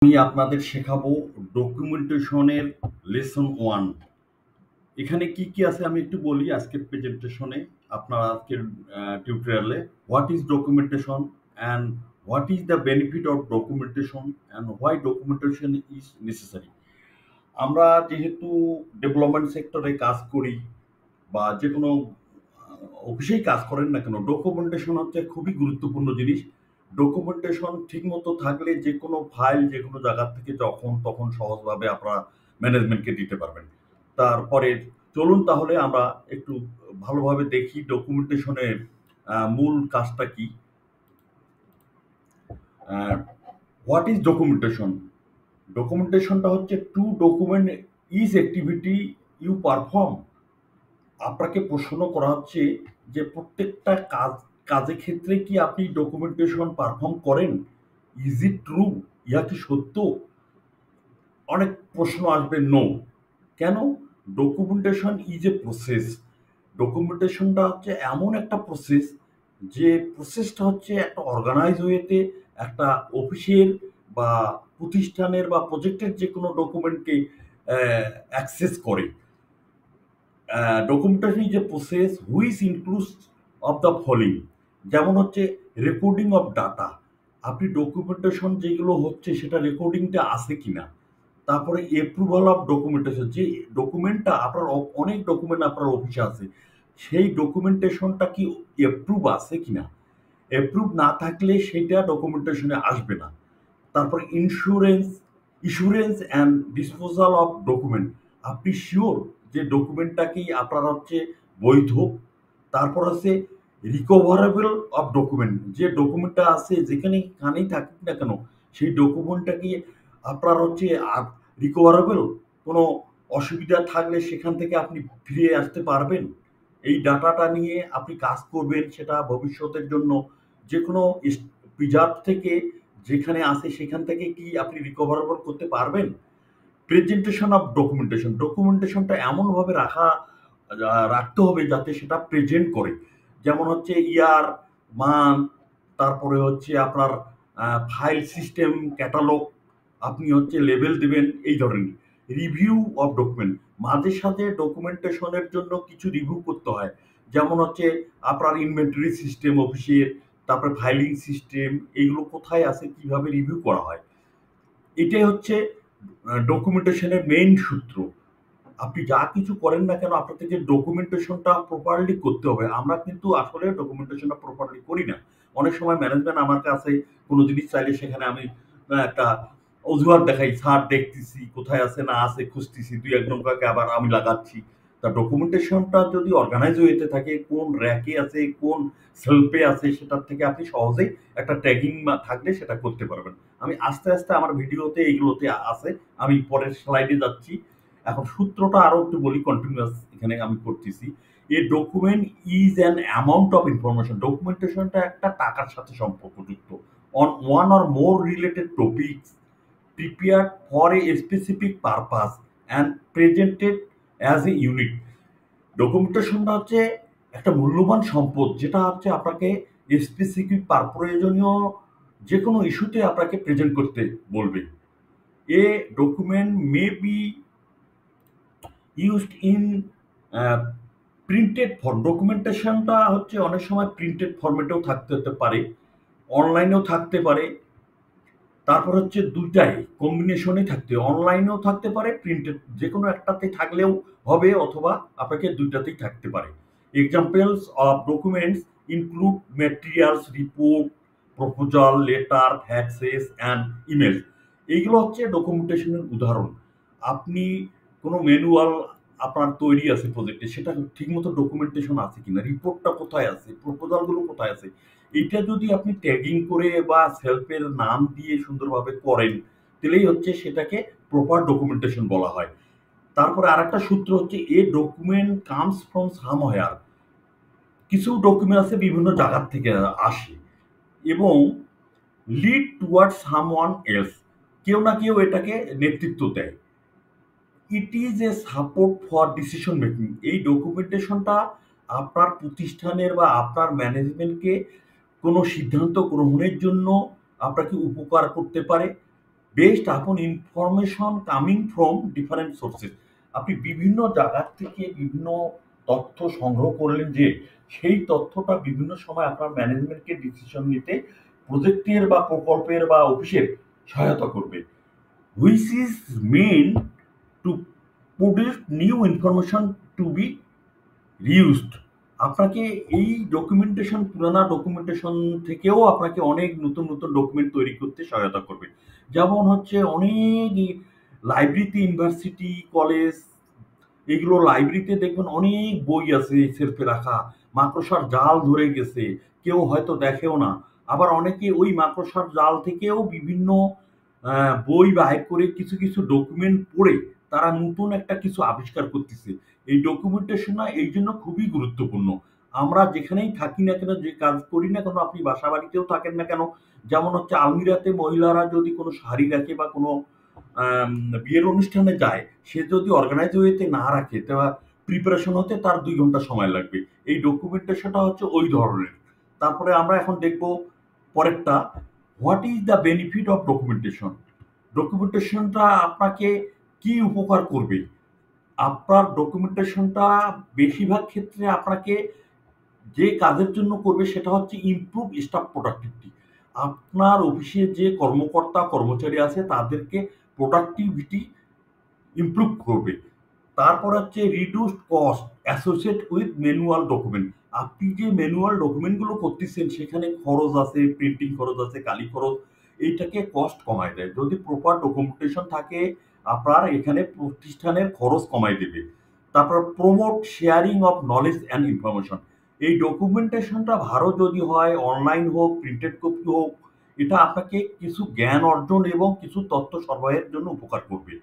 আমি আপনাদের শেখাবো ডকুমেন্টেশনের লেসন 1। এখানে কি কি আছে আমি একটু বলি আজকের প্রেজেন্টেশনে, আপনার আজকের টিউটোরিয়ালে। What is documentation and what is the benefit of documentation and why documentation is necessary. আমরা যেহেতু ডেভেলপমেন্ট সেক্টরে কাজ করি বা যে কোনো অফিসেই কাজ করেন না কেন, ডকুমেন্টেশন হচ্ছে খুবই গুরুত্বপূর্ণ জিনিস। ডকুমেন্টেশন ঠিকমতো থাকলে যে কোনো ফাইল যে কোনো জায়গা থেকে যখন তখন সহজভাবে আপনারা ম্যানেজমেন্টকে দিতে পারবেন। তারপরে চলুন তাহলে আমরা একটু ভালোভাবে দেখি ডকুমেন্টেশনের মূল কাজটা কি। What is documentation? ডকুমেন্টেশনটা হচ্ছে to document is activity you perform. আপনাকে প্রশ্ন করা হচ্ছে যে প্রত্যেকটা কাজের ক্ষেত্রে কি আপনি ডকুমেন্টেশন পারফর্ম করেন? Is it true? ইহা কি সত্য? অনেক প্রশ্ন আসবে নো। কেন? Documentation is a process. ডকুমেন্টেশনটা হচ্ছে এমন একটা প্রসেস, যে প্রসেসটা হচ্ছে একটা অর্গানাইজ ওয়েতে একটা অফিসের বা প্রতিষ্ঠানের বা প্রজেক্টের যে কোনো ডকুমেন্টকে অ্যাক্সেস করে। Documentation is a process which includes of the following. যেমন হচ্ছে রেকর্ডিং অফ ডাটা। আপনি ডকুমেন্টেশন যেগুলো হচ্ছে সেটা রেকর্ডিংটা আছে কিনা। তারপরে অ্যাপ্রুভাল অফ ডকুমেন্টেশন, যে ডকুমেন্টটা আপনার অনেক ডকুমেন্ট আপনার অফিসে আছে, সেই ডকুমেন্টেশনটা কি অ্যাপ্রুভ আছে কিনা। অ্যাপ্রুভ না থাকলে সেটা ডকুমেন্টেশনে আসবে না। তারপর issuance and disposal of document. আপনি শিওর যে ডকুমেন্টটা কি আপনার হচ্ছে বৈধ। তারপর আছে রিকভারেবল অফ ডকুমেন্ট, যে ডকুমেন্টটা আছে যেখানে কানেই থাকুক না কেন সেই ডকুমেন্টটা কি আপনার হচ্ছে রিকভারেবল। কোনো অসুবিধা থাকলে সেখান থেকে আপনি ফিরে আসতে পারবেন। এই ডাটাটা নিয়ে আপনি কাজ করবেন, সেটা ভবিষ্যতের জন্য যে কোনো প্রিজার্ভ থেকে যেখানে আছে সেখান থেকে কি আপনি রিকভারেবল করতে পারবেন। প্রেজেন্টেশন অফ ডকুমেন্টেশন, ডকুমেন্টেশনটা এমনভাবে রাখতে হবে যাতে সেটা প্রেজেন্ট করে। যেমন হচ্ছে ইয়ার, মান্থ, তারপরে হচ্ছে আপনার ফাইল সিস্টেম, ক্যাটালগ, আপনি হচ্ছে লেবেল দেবেন, এই ধরনের। রিভিউ অফ ডকুমেন্ট, মাঝে সাথে ডকুমেন্টেশনের জন্য কিছু রিভিউ করতে হয়। যেমন হচ্ছে আপনার ইনভেন্টরি সিস্টেম অফিসের, তারপরে ফাইলিং সিস্টেম, এগুলো কোথায় আছে, কিভাবে রিভিউ করা হয়। এটাই হচ্ছে ডকুমেন্টেশনের মেইন সূত্র। আপনি যা কিছু করেন না কেন আপনার থেকে ডকুমেন্টেশনটা প্রপারলি করতে হবে। আমরা কিন্তু আসলে ডকুমেন্টেশনটা প্রপারলি করি না। অনেক সময় ম্যানেজমেন্ট আমার কাছে কোনো জিনিস চাইলে সেখানে আমি একটা অজুহাত দেখাই, স্যার দেখতেছি কোথায় আছে না আছে খুঁজতেছি, দুই এক জনকে আবার আমি লাগাচ্ছি। তা ডকুমেন্টেশনটা যদি অর্গানাইজ হইতে থাকে, কোন র্যাকে আছে, কোন সেলফে আছে, সেটার থেকে আপনি সহজেই একটা ট্যাগিং থাকলে সেটা করতে পারবেন। আমি আস্তে আস্তে আমার ভিডিওতে এইগুলোতে আছে, আমি পরের স্লাইডে যাচ্ছি। এখন সূত্রটা আরো একটু বলি, কন্টিনিউয়াস এখানে আমি করতেছি। A document is an amount of information. ডকুমেন্টেশনটা একটা টাকার সাথে সম্পর্কযুক্ত। On one or more related topics prepared for a specific purpose and presented as a unit. ডকুমেন্টেশনটা হচ্ছে একটা মূল্যবান সম্পদ, যেটা হচ্ছে আপনাকে স্পেসিফিক প্রয়োজনীয় যে কোনো ইস্যুতে আপনাকে প্রেজেন্ট করতে বলবে। A document may be used in printed form. ডকুমেন্টেশনটা হচ্ছে অনেক সময় প্রিন্টেড ফরম্যাটেও থাকতে হতে পারে, অনলাইনেও থাকতে পারে। তারপর হচ্ছে দুইটাই কম্বিনেশনে থাকতে, অনলাইনেও থাকতে পারে, প্রিন্টেড যে কোনো একটাতে থাকলেও হবে, অথবা আপনাকে দুইটাতেই থাকতে পারে। Examples of documents include materials, report, proposal, letter, faxes and email. এইগুলো হচ্ছে ডকুমেন্টেশনের উদাহরণ। আপনি কোনো ম্যানুয়াল আপনার তৈরি আছে প্রজেক্টে, সেটা ঠিকমতো ডকুমেন্টেশন আছে কিনা, রিপোর্টটা কোথায় আছে, প্রপোজালগুলো কোথায় আছে, এটা যদি আপনি ট্যাগিং করে বা সেলফের নাম দিয়ে সুন্দরভাবে করেন, তাহলেই হচ্ছে সেটাকে প্রপার ডকুমেন্টেশন বলা হয়। তারপরে আরেকটা সূত্র হচ্ছে এ ডকুমেন্ট কামস ফ্রম সামহোয়ার। কিছু ডকুমেন্ট আছে বিভিন্ন জায়গার থেকে আসে এবং লিড টুয়ার্ডস সামওয়ান এলস, কেউ না কেউ এটাকে নেতৃত্ব দেয়। It is a support for decision making. এই ডকুমেন্টেশনটা আপনার প্রতিষ্ঠানের বা আপনার ম্যানেজমেন্টকে কোনো সিদ্ধান্ত গ্রহণের জন্য আপনাকে উপকার করতে পারে। বেসড আপন information coming from different sources. আপনি বিভিন্ন জায়গার থেকে বিভিন্ন তথ্য সংগ্রহ করলেন যে সেই তথ্যটা বিভিন্ন সময় আপনার ম্যানেজমেন্টকে ডিসিশন নিতে প্রজেক্টের বা প্রকল্পের বা অফিসের সহায়তা করবে, which is meant to produce new information to be reused. আপনাকে এই ডকুমেন্টেশন, পুরানা ডকুমেন্টেশন থেকেও আপনাকে অনেক নতুন নতুন ডকুমেন্ট তৈরি করতে সহায়তা করবে। যেমন হচ্ছে অনেক লাইব্রেরিতে, ইউনিভার্সিটি, কলেজ, এগুলো লাইব্রেরিতে দেখবেন অনেক বই আছে শেলফে রাখা, মাকড়সার জাল ধরে গেছে, কেউ হয়তো দেখেও না। আবার অনেকে ওই মাকড়সার জাল থেকেও বিভিন্ন বই বাইর করে কিছু কিছু ডকুমেন্ট পড়ে তারা নতুন একটা কিছু আবিষ্কার করতেছে। এই ডকুমেন্টেশন না এই জন্য খুবই গুরুত্বপূর্ণ। আমরা যেখানেই থাকি না কেন, যে কাজ করি না কেন, আপনি বাসা বাড়িতেও থাকেন না কেন, যেমন হচ্ছে আলমিরাতে মহিলারা যদি কোনো শাড়ি রাখে বা কোনো আম বিয়ের অনুষ্ঠানে যায়, সে যদি অর্গানাইজ ওয়েতে না রাখে, তা প্রিপারেশন হতে তার ২ ঘন্টা সময় লাগবে। এই ডকুমেন্টেশনটা হচ্ছে ওই ধরনের। তারপরে আমরা এখন দেখব পরেরটা, what is the benefit of documentation? ডকুমেন্টেশনটা আপনাকে কি উপকার করবে? আপনার ডকুমেন্টেশনটা বেশিরভাগ ক্ষেত্রে আপনাকে যে কাজের জন্য করবে সেটা হচ্ছে ইমপ্রুভ স্টাফ প্রোডাক্টিভিটি। আপনার অফিসে যে কর্মকর্তা কর্মচারী আছে তাদেরকে প্রোডাক্টিভিটি ইমপ্রুভ করবে। তারপর হচ্ছে reduced cost associate with manual document. আপনি যে ম্যানুয়াল ডকুমেন্টগুলো করতেছেন সেখানে খরচ আছে, প্রিন্টিং খরচ আছে, কালি খরচ, এইটাকে কস্ট কমায় দেয়। যদি প্রপার ডকুমেন্টেশন থাকে আপনার এখানে প্রতিষ্ঠানের খরচ কমায় দেবে। তারপর promote sharing of knowledge and information. এই ডকুমেন্টেশনটা ভালো যদি হয়, অনলাইন হোক, প্রিন্টেড কপি হোক, এটা আপনাকে কিছু জ্ঞান অর্জন এবং কিছু তথ্য সরবরাহের জন্য উপকার করবে।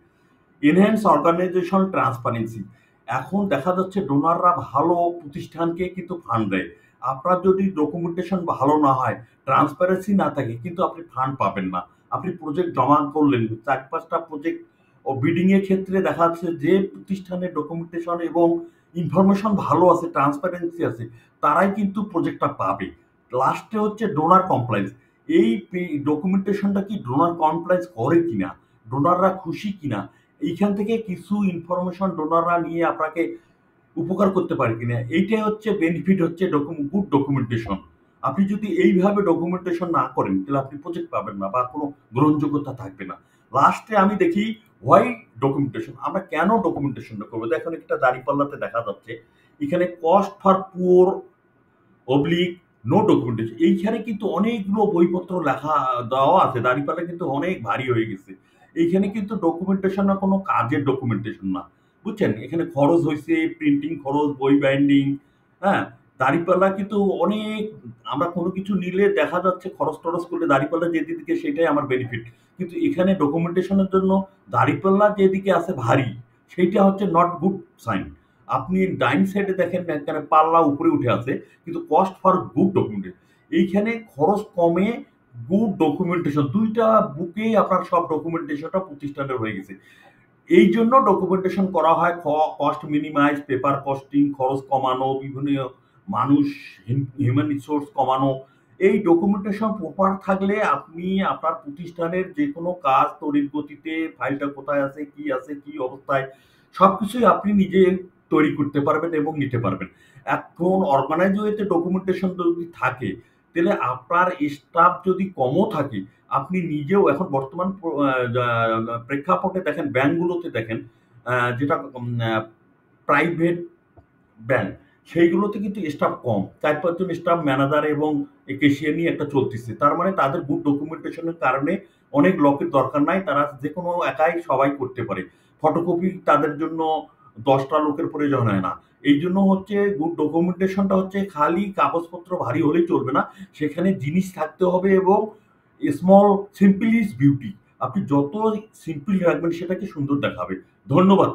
Enhance organisation transparency. এখন দেখা যাচ্ছে ডোনাররা ভালো প্রতিষ্ঠানকে কিন্তু ফান্ড দেয়। আপনার যদি ডকুমেন্টেশন ভালো না হয়, ট্রান্সপারেন্সি না থাকে, কিন্তু আপনি ফান্ড পাবেন না। আপনি প্রজেক্ট জমা করলেন, ৪-৫টা প্রজেক্ট ও বিডিং এর ক্ষেত্রে দেখা যাচ্ছে যে প্রতিষ্ঠানের ডকুমেন্টেশন এবং ইনফরমেশন ভালো আছে, ট্রান্সপারেন্সি আছে, তারাই কিন্তু প্রজেক্টটা পাবে। লাস্টে হচ্ছে ডোনার কমপ্লায়েন্স। এই ডকুমেন্টেশনটা কি ডোনার কমপ্লায়েন্স করে কিনা, ডোনাররা খুশি কিনা, এইখান থেকে কিছু ইনফরমেশন ডোনাররা নিয়ে আপনাকে উপকার করতে পারে কিনা, এইটাই হচ্ছে বেনিফিট হচ্ছে গুড ডকুমেন্টেশন। আপনি যদি এইভাবে ডকুমেন্টেশন না করেন তাহলে আপনি প্রজেক্ট পাবেন না বা কোনো গ্রহণযোগ্যতা থাকবে না। লাস্টে আমি দেখি হোয়াই ডকুমেন্টেশন, আমরা কেন ডকুমেন্টেশনটা করবো? দেখুন একটা দাঁড়িপাল্লাতে দেখা যাচ্ছে এখানে cost for poor oblique no documentation. এইখানে কিন্তু অনেকগুলো বইপত্র লেখা দেওয়া আছে, দাঁড়িপাল্লা কিন্তু অনেক ভারী হয়ে গেছে। এইখানে কিন্তু ডকুমেন্টেশন না, কোনো কাজের ডকুমেন্টেশন না, বুঝছেন? এখানে খরচ হয়েছে, প্রিন্টিং খরচ, বই বাইন্ডিং, হ্যাঁ, দাঁড়িপাল্লা কিন্তু অনেক, আমরা কোনো কিছু নিলে দেখা যাচ্ছে খরচ টরচ করলে দাঁড়িপাল্লা যেদিকে সেটাই আমার বেনিফিট। কিন্তু এখানে ডকুমেন্টেশনের জন্য দাঁড়িপাল্লা যেদিকে আছে ভারী, সেইটা হচ্ছে নট গুড সাইন। আপনি ডাইন সাইডে দেখেন এখানে পাল্লা উপরে উঠে আছে, কিন্তু কস্ট ফর গুড ডকুমেন্টেশন, এইখানে খরচ কমে, গুড ডকুমেন্টেশন, ২টা বুকেই আপনার সব ডকুমেন্টেশনটা প্রতিষ্ঠানের হয়ে গেছে। এই জন্য ডকুমেন্টেশন করা হয়, কস্ট মিনিমাইজ, পেপার কস্টিং, খরচ কমানো, বিভিন্ন মানুষ, হিউম্যান রিসোর্স কমানো। এই ডকুমেন্টেশন প্রপার থাকলে আপনি আপনার প্রতিষ্ঠানের যে কোনো কাজ তড়িৎ গতিতে, ফাইলটা কোথায় আছে, কি অবস্থায়, সবকিছুই আপনি নিজে তৈরি করতে পারবেন এবং নিতে পারবেন। এখন অর্গানাইজ ওয়েতে ডকুমেন্টেশন যদি থাকে, তাহলে আপনার স্টাফ যদি কমও থাকে, আপনি নিজেও এখন বর্তমান প্রেক্ষাপটে দেখেন, ব্যাংকগুলোতে দেখেন, যেটা প্রাইভেট ব্যাংক, সেইগুলোতে কিন্তু স্টাফ কম, ৪-৫ জন স্টাফ, ম্যানেজার এবং ক্যাশিয়ার নিয়ে একটা চলতেছে। তার মানে তাদের গুড ডকুমেন্টেশনের কারণে অনেক লোকের দরকার নাই, তারা যেকোনো একাই সবাই করতে পারে। ফটোকপি তাদের জন্য ১০টা লোকের প্রয়োজন হয় না। এই জন্য হচ্ছে গুড ডকুমেন্টেশনটা হচ্ছে খালি কাগজপত্র ভারী হলেই চলবে না, সেখানে জিনিস থাকতে হবে এবং স্মল সিম্পল ইজ বিউটি। আপনি যত সিম্পল রাখবেন সেটাকে সুন্দর দেখাবে। ধন্যবাদ।